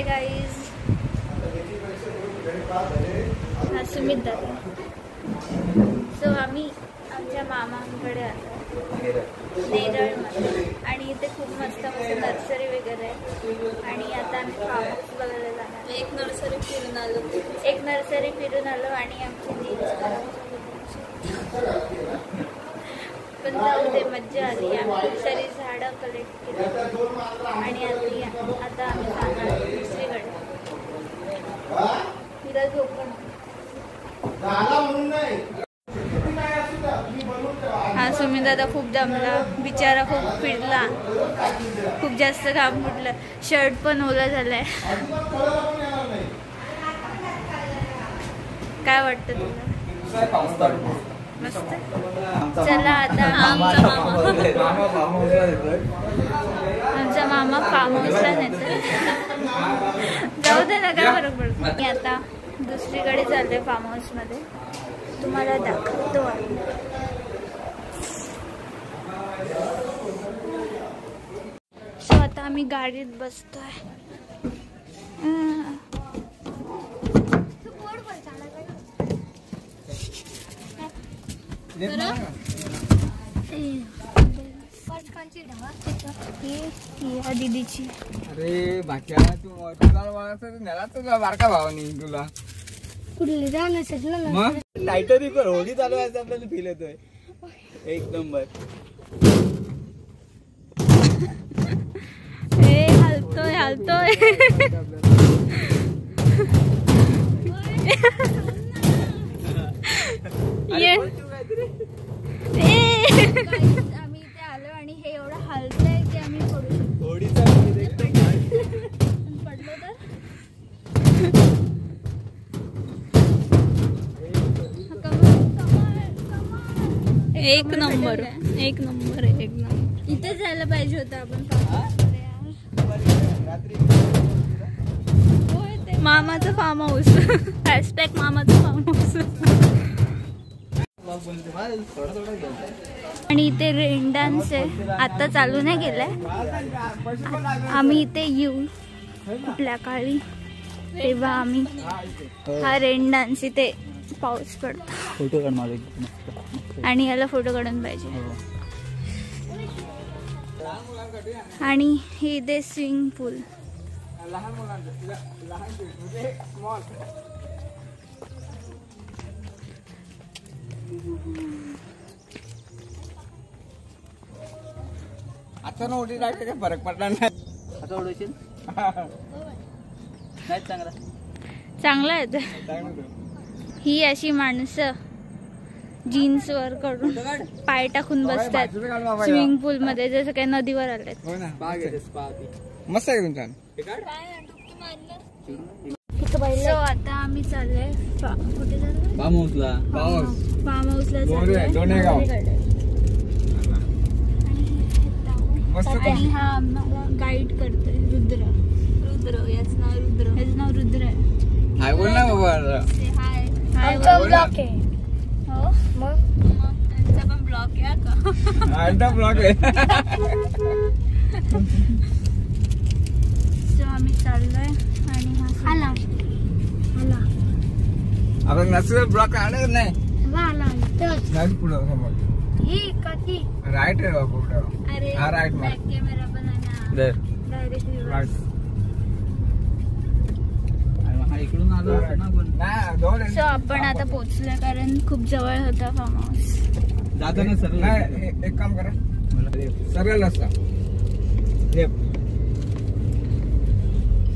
Hi guys, हा सुमित दादा. So आम्ही आमच्या मामांकडे आलो नेरळमध्ये आणि इथे खूप मस्त मस्त नर्सरी वगैरे आहे. आणि आता आम्ही फार्म हाऊस बघायला जाणार. एक नर्सरी फिरून आलो आणि आमची पण जाऊ दे, मज्जा आली. आम्ही सारी झाडं कलेक्ट केली आणि आता आम्ही जाणार दुसरीकडे. तिला झोपून हा सुमित दादा खूप दमला बिचारा, खूप फिरला, खूप जास्त काम फुटलं, शर्ट पण ओला झालाय. काय वाटतं तुला? मस्त. चला आता आमचा मामा फार्म हाऊसला नेतो. जाऊ दे ना, काय फरक पडतो. मी आता दुसरीकडे चालले फार्म हाऊस मध्ये, तुम्हाला दाखवतो. सो आता आम्ही गाडीत बसतोय. दीदीची. अरे बाक्या तुला बारका भावानी तुला कुठली मग टायटरी पण होडी चालवायचं आपल्याला फील येतोय. एक नंबर. हलतोय हलतोय. आम्ही इथे आलो आणि हे एवढं हलतंय की आम्ही पडलो तर एक नंबर एक नंबर एक नंबर. इथे जायला पाहिजे होतं आपण. मामाचं फार्म हाऊस. हॅशटॅग मामाचं फार्म हाऊस. आणि इथे रेन डान्स आहे, आता चालू नाही केलाय. आम्ही इथे येऊ कुठल्या काळी तेव्हा आम्ही हा रेन डान्स इथे पाऊस पडतो. फोटो काढ आणि याला फोटो काढून पाहिजे. आणि हे इथे स्विमिंग पूल. आता ना उडी टाकते काय फरक पडला नाही. आता उडवशील नाही. चांगला आहे. ही अशी माणसं जीन्स वर काढून पाय टाकून बसतात स्विमिंग पूल मध्ये, जसं काही नदीवर आलेत. मस्त आहे तुमचा. सो आता आम्ही चाललोय कुठे चाललोय? फार्म हाऊसला. फार्म हाऊसला चाललोय. आणि हा आम्हाला गाईड करतोय रुद्र. याच नाव रुद्र आहे. हाय बोल ना बाबा. हाय हाय ब्लॉक आहे. हो मग त्यांचा पण ब्लॉक आहे का? आमचा ब्लॉक आहे. सो आम्ही चाललोय आणि हा आला आपण नॅचरल ब्लॉक आणत नाही. पुढं ही कधी राईट आहे बाबा. अरे हा राईट. बॅक कॅमेरा पण आहे ना. डायरेक्टली इकडून आलो ना. सो आपण आता पोहोचलोय कारण खूप जवळ होता फार्म हाऊस. जाताना सरळ एक काम करा, सरळ रस्ता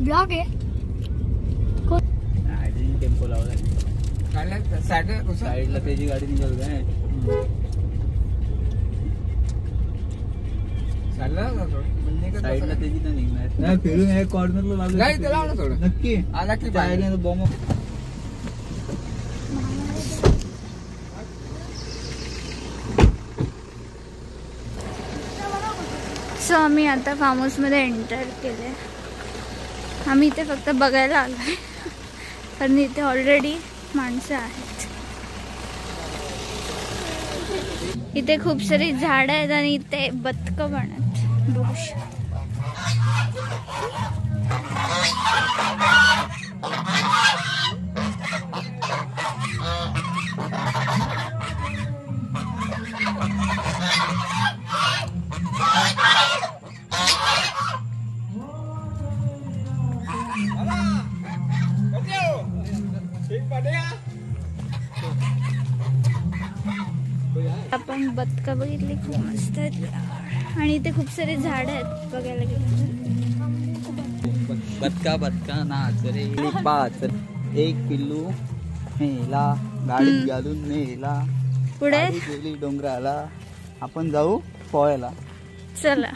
ब्लॉक आहे. टेम्पो लावला साईडला त्याची गाडी निघाल काय. साईडला त्याची तर निघणार नाही. फिरून एक कॉर्नरला लावलं थोडं. नक्की नक्की बॉम्ब. सो आम्ही आता फार्म हाऊस मध्ये एंटर केले. आम्ही इथे फक्त बघायला आलोय कारण इथे ऑलरेडी माणसं आहेत. इथे खूप सारी झाडं आहेत आणि इथे बदकं पण आहेत. आपण बदका बघितली, खूप मस्त आहेत आणि इथे खूप सारे झाड आहेत बघायला गेलं. बदका नाच रे पाच, एक पिल्लू नेला गाडीत घालून नेला, पुढे गेली डोंगराला, आपण जाऊ पोहायला. चला.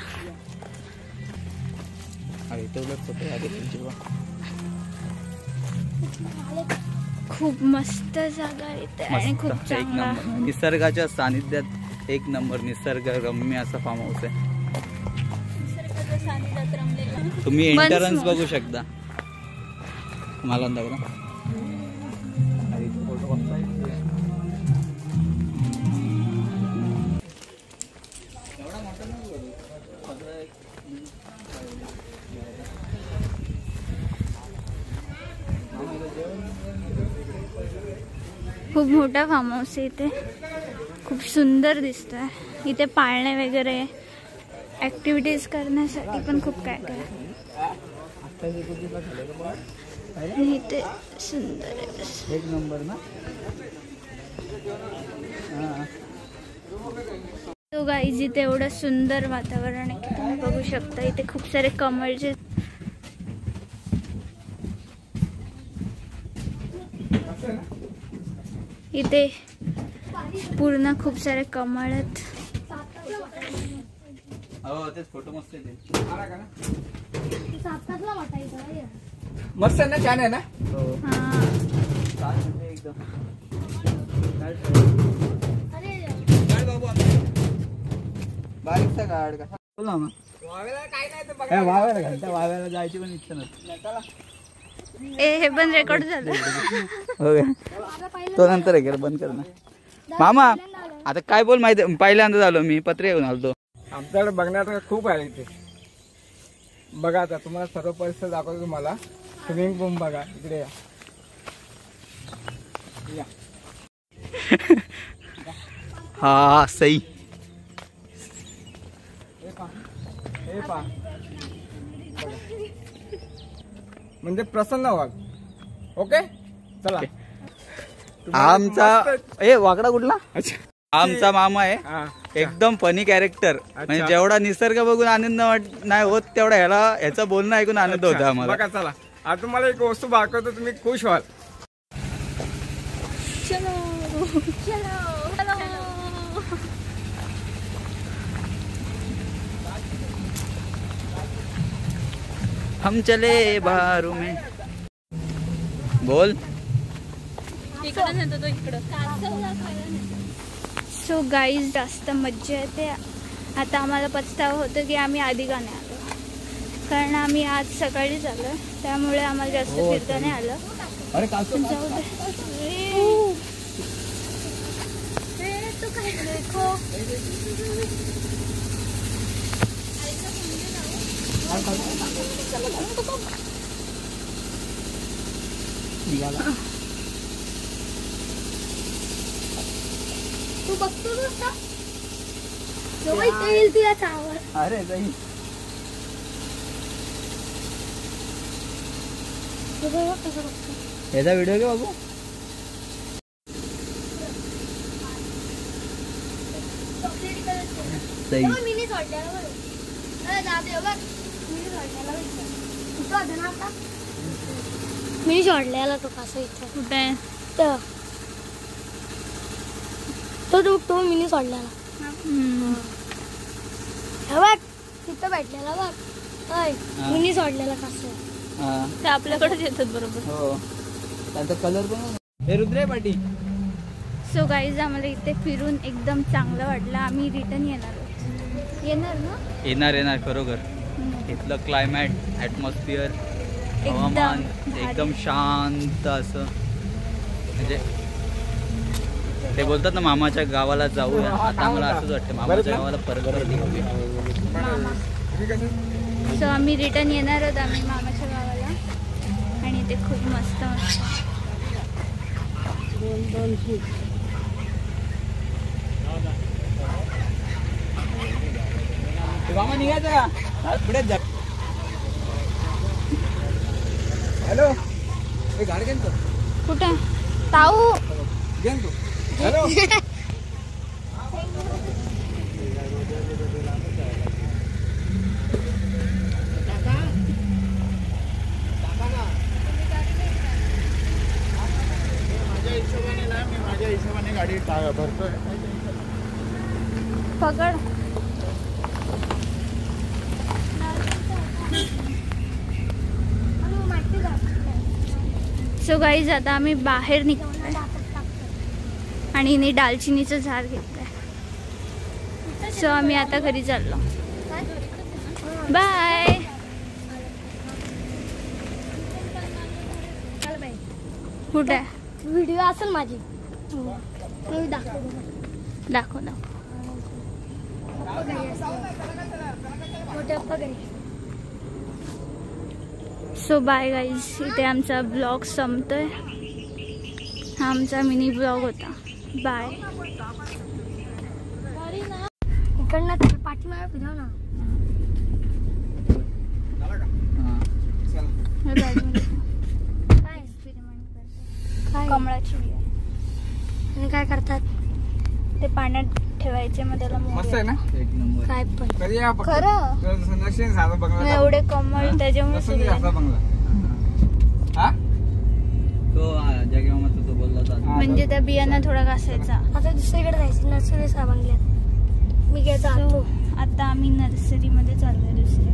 खूप मस्त जागा इथे आणि खूप चांगला निसर्गाच्या सानिध्यात एक नंबर निसर्ग रम्य असा फार्म हाऊस आहे. तुम्ही एंट्रन्स बघू शकता. मला दाखवा. खूप मोठा फार्म हाऊस आहे इथे. खूप सुंदर दिसतोय. इथे पाळणे वगैरे ऍक्टिव्हिटीज करण्यासाठी पण खूप काय काय इथे सुंदर आहे. एक नंबर ना. तो गाईज इथे एवढं सुंदर वातावरण आहे की तुम्ही बघू शकता. इथे खूप सारे कमळचे इथे पूर्ण खूप सारे कमळ आहेत. फोटो मस्त मस्त ना, छान आहे ना. बारीकचा गाड का बोला ना. वाव्याला घालता, वाव्याला जायची पण इच्छा नसते. हे पण रेकॉर्ड झालं. तो नंतर आहे बंद कर ना. मामा आता काय बोल माहिती, पहिल्यांदा झालो मी पत्रे घेऊन आलो. आमच्याकडे बघण्याचं खूप आहे इथे. बघा आता तुम्हाला सर्व परिसर दाखवतो. तुम्हाला स्विमिंग पूल बघा इकडे या. हा सई हे पहा म्हणजे प्रसन्न व्हाल. ओके चला. आमचा वाकडा कुठला. आमचा मामा आहे एकदम फनी कॅरेक्टर. म्हणजे जेवढा निसर्ग बघून आनंद नाही होत तेवढा ह्याचं बोलणं ऐकून आनंद होता आम्हाला. बघा चला आता तुम्हाला एक वस्तू दाखवतो, तुम्ही खुश व्हाल. हम चले बारू में बोल. सो गाईज जास्त मज्जा येते. आता आम्हाला पछतावा होतो की आम्ही आधी का नाही आलो, कारण आम्ही आज सकाळीच आलो त्यामुळे आम्हाला जास्त फिरता नाही आलं. जाऊ तू बघतो तुला चावल. अरे जाई याचा व्हिडिओ घे बाबू. मिनी सोडल्याला तो कसं इथं कुठे तो मिनी सोडल्याला बघ तिथं भेटलेला बघ. मिनी सोडलेला कसं ते आपल्याकडेच येतात बरोबर. हो त्यांचा कलर पण. हे रुद्रे पाटी. सो गाईज आम्हाला इथे फिरून एकदम चांगलं वाटलं. आम्ही रिटर्न येणार ना. येणार खरोखर. इथलं क्लायमेट, ॲटमॉस्फिअर, हवामान एकदम शांत असं. म्हणजे ते बोलतात ना मामाच्या गावाला जाऊया. आता आम्हाला असंच वाटतं मामाच्या गावाला परत निघूया. सो आम्ही रिटर्न येणार आहोत आम्ही मामाच्या गावाला. आणि ते खूप मस्त मामा निघायचं का पुढे जा. हॅलो गाडी कुठं ताऊ घे तू. हॅलो माझ्या हिशोबाने गाडी भरतोय. पकड. सो गाईज आता आम्ही बाहेर निघतोय आणि हिने दालचिनीचं झाड घेतलंय. सो आम्ही आता घरी चाललो. बाय. कुठे व्हिडिओ असेल माझी दाखव. So bye guys. इथे आमचा ब्लॉग संपतोय. हा आमचा मिनी ब्लॉग होता. बाय. इकडनं पाठीमागे फिरव ना. काय एक्सपेरिमेंट करतात? कमळाची बिया आणि काय करतात ते पाण्यात ठेवायचे, मग त्याला मोड मस्त आहे ना. एक नंबर. काय पण कधी या फक्त. खरं? तर संध्याकाळी साधा मग बंगला. एवढे कमळ त्याच्यामुळे तसं नाही सगळे. असा बंगला. हा तो जगे मामा तो बोलला होता. म्हणजे त्या बियांना थोडा घासायचा. आता दुसरीकडे जायचं. नर्सरी बंगल्यात मी घ्यायचा. So, आता आम्ही नर्सरीमध्ये चाललोय दुसऱ्या.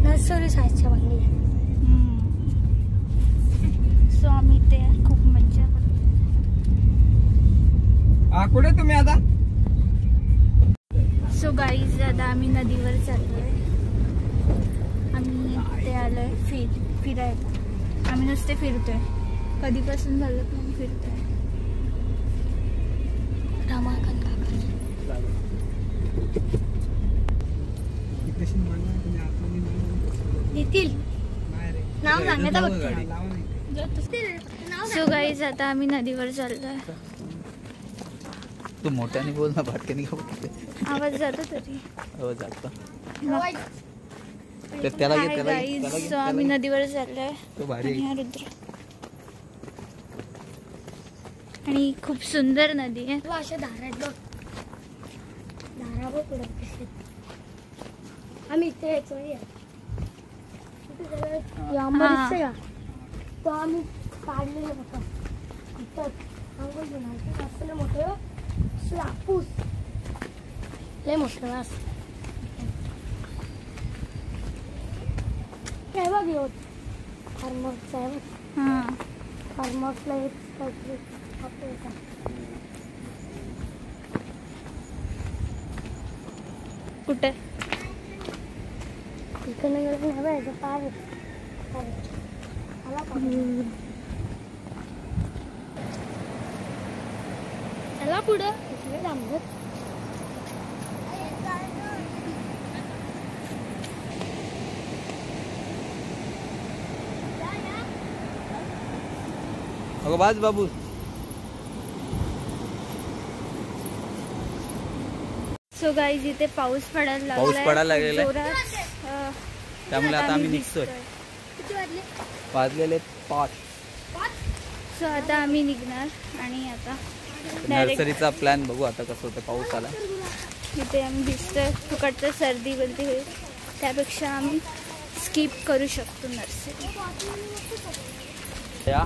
नर्सरी साईजच्या बंगल्यात. सो आम्ही ते खूप मज्जा करतो. कुठे तुम्ही आता? सो गाईज आता आम्ही नदीवर चाललोय. आम्ही ते आलोय फिरायला. आम्ही नुसते फिरतोय. कधीपासून झालं पण फिरतोय. रमाकांत काका येतील. नाव सांगायचं बघते. सो गाईज आता आम्ही नदीवर चाललोय. तू मोठ्याने बोल ना, भाटक्याने का बोलते? आवाज जातो तरी. हो जातो. त्याला घे, त्याला घे, त्याला घे, सो आम्ही नदीवर चाललोय. तो भारी आणि हा रुद्र. आणि खूप सुंदर नदी आहे. तू अशा धारा आहेत बघ. धारा बघ पुढे. आम्ही इथे यायचो. तो आम्ही काढलेलं होतं. असलं मोठं हापूस लय मोठं असं. काय बघ येत फार्मर्सचा आहे बघ. हां फार्मर्सला येत काहीतरी होता. कुठे? इकडनं गेलं नाही बघायचं. पार आला का? चला पुढं. इकडे थांबत. अगं बाज बाबू. सो गाईज इथे पाऊस पडायला लागलाय. पाऊस पडायला लागलेला आहे. जोरात. त्यामुळे आता आम्ही निघतोय. किती वाजले? वाजलेले 5. सो आता आम्ही निघणार आणि आता डायरेक्ट नर्सरीचा प्लॅन बघू आता कसं होतं. पाऊस आला. इथे आम्ही दिसतोय फुकटचं सर्दी बोलते होईल. त्यापेक्षा आम्ही स्किप करू शकतो नर्सरी. या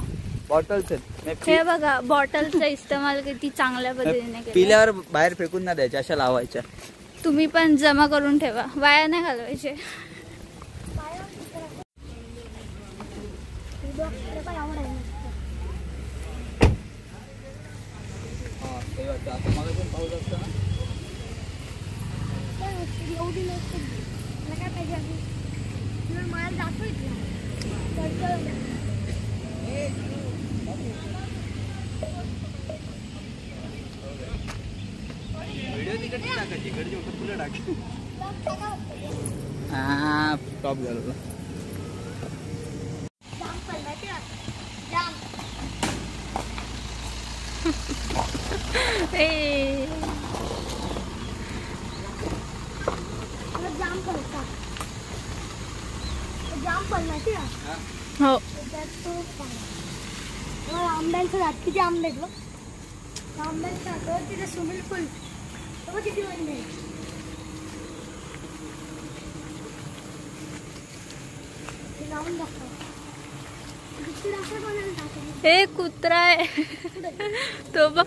बॉटल्स आहेत. हे बघा बॉटलचा इस्तेमाल किती चांगल्या पद्धतीने केला. पिल्यावर बाहेर फेकून नाही द्यायच्या, अशा लावायच्या. तुम्ही पण जमा करून ठेवा. वाया नाही घालवायचे. पाऊस असतो ना. एवढी लोक मला काय पाहिजे अजून. मला दाखवायचं. व्हिडिओ तिकडे टाकायची. इकडची होतं तुला टाकायची. हा टॉप झालं. हो आंब्यांचं झाड किती आंबे आहेत बघ. आंब्यांचं झाड तिथे स्विमिंग पूल किती आंबे लावून दाखव. हे कुत्रा आहे तो बघ.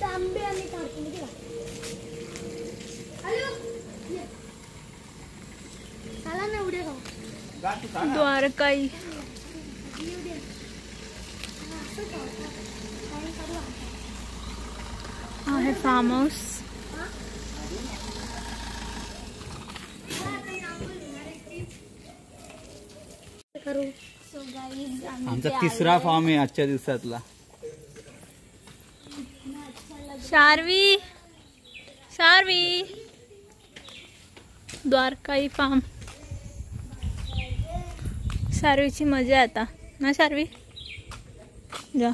आंबे आणि चला ना उद्या खाऊ. द्वारकाई आहे फार्म हाऊस. आमचा तिसरा फॉर्म आहे आजच्या दिवसातला. शार्वी शार्वी द्वारकाई फार्म. शार्वीची मजा आहे आता ना. शार्वी जा.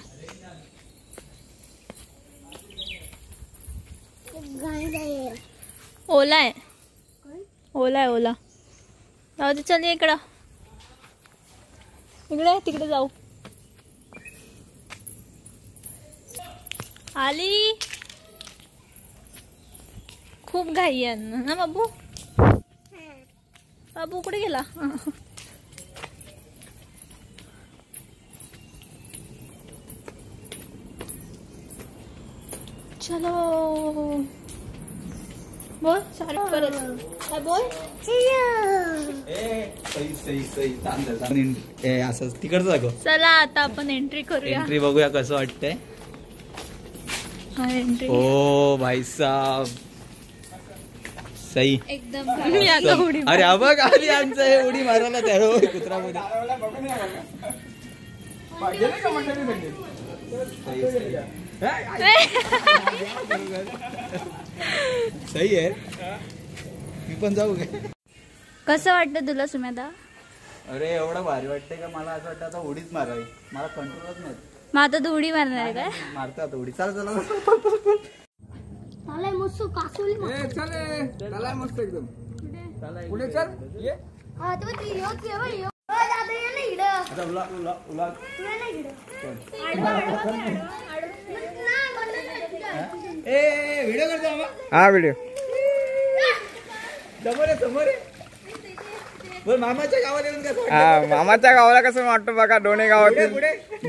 ओला आहे ओला आहे ओला. जाऊ दे चल इकडं इकडे तिकडे जाऊ. आली खूप घाई आहे ना बाबू. बाबू कुठे गेला. चलो बोल सारे परत काय बोल. असं तिकडचं दाखव. चला आता आपण एंट्री करूया. एंट्री बघूया कसं वाटतंय. हा एंट्री. ओ भाई साहब सही एकदम मी आता उडी अरे हा बघ आधी आमचं हे उडी मारायला त्या कुत्रा मध्ये. सही आहे. मी पण जाऊ काय. कसं वाटतं तुला सुमेधा. अरे एवढं भारी वाटतंय का मला असं वाटतं आता उडीच मारावी. मला कंट्रोलच नाही. मग आता तू उडी मारणार आहे काय. मारता आता उडी. चला चला मस्त कासवली चला मस्त एकदम. पुढे चल ये. हा तर ती योच ये बाई. दादा ये ना इकडं. आता उला उला उला ये ना इकडं. ए व्हिडिओ करतो आम्हा. हा व्हिडिओ समोर आहे समोर आहे. बोल मामाच्या गावाला येऊन कसं. हा मामाच्या गावाला कसं वाटतं बघा. दोन्ही गावातील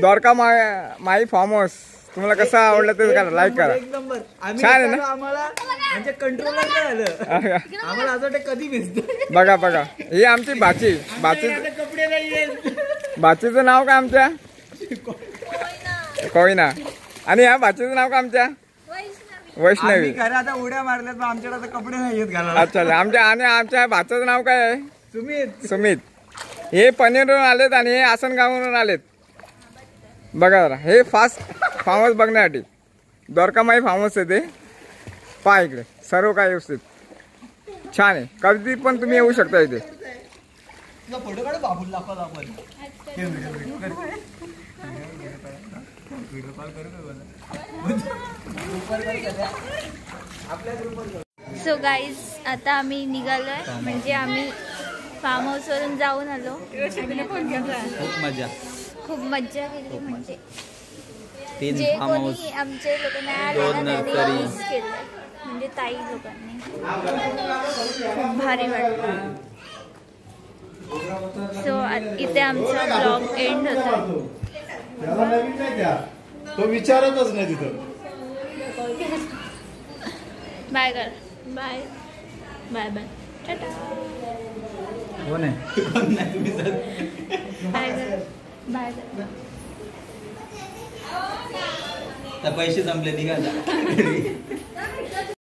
द्वारका माई फार्म हाऊस. तुम्हाला कसं आवडलं ते करा लाईक करा. एक नंबर. छान आहे ना. आम्हाला म्हणजे कंट्रोलर नाही आलं. आम्हाला असं वाटतं कधी भिजतो. बघा बघा ही आमची बाची. बाची कपडे नाही. बाचीचं नाव काय आमच्या कोयना. आणि ह्या बाचीचं नाव काय आमच्या वैष्णवी. खरं आता उड्या मारल्यात पण आमच्याकडे आता कपडे नाही येत घालायला. अच्छा आमच्या आणि आमच्या भाच्याचं नाव काय आहे सुमित. सुमित. हे पनीरवरून आलेत आणि हे आसनगाववरून आलेत. बघा जरा हे फास्ट फार्म हाऊस बघण्यासाठी. द्वारकामाई फार्म हाऊस आहे ते. पहा इकडे सर्व काय व्यवस्थित छान आहे. कधी पण तुम्ही येऊ शकता इथे. फोटो काढू बाबूला दाखवला आपण. सो गाईज आता आम्ही निघालोय. म्हणजे आम्ही फार्म हाऊस वरून जाऊन आलो. खूप मजा खूप मज्जा केली. म्हणजे 3 जे फार्म हाऊस कोणी आमचे लोक नाही आले 2 ना नर्सरी. त्यांनी मिस केलंय. म्हणजे ताई लोकांनी खूप भारी वाटलं. सो इथे आमचा ब्लॉग एंड होतो. तो विचारतच नाही तिथं. बाय कर. Bye bye bye ta-ta. कोण आहे कोण नाही तुम्ही सर. बाय कर बाय कर. पैसे संपले निघा.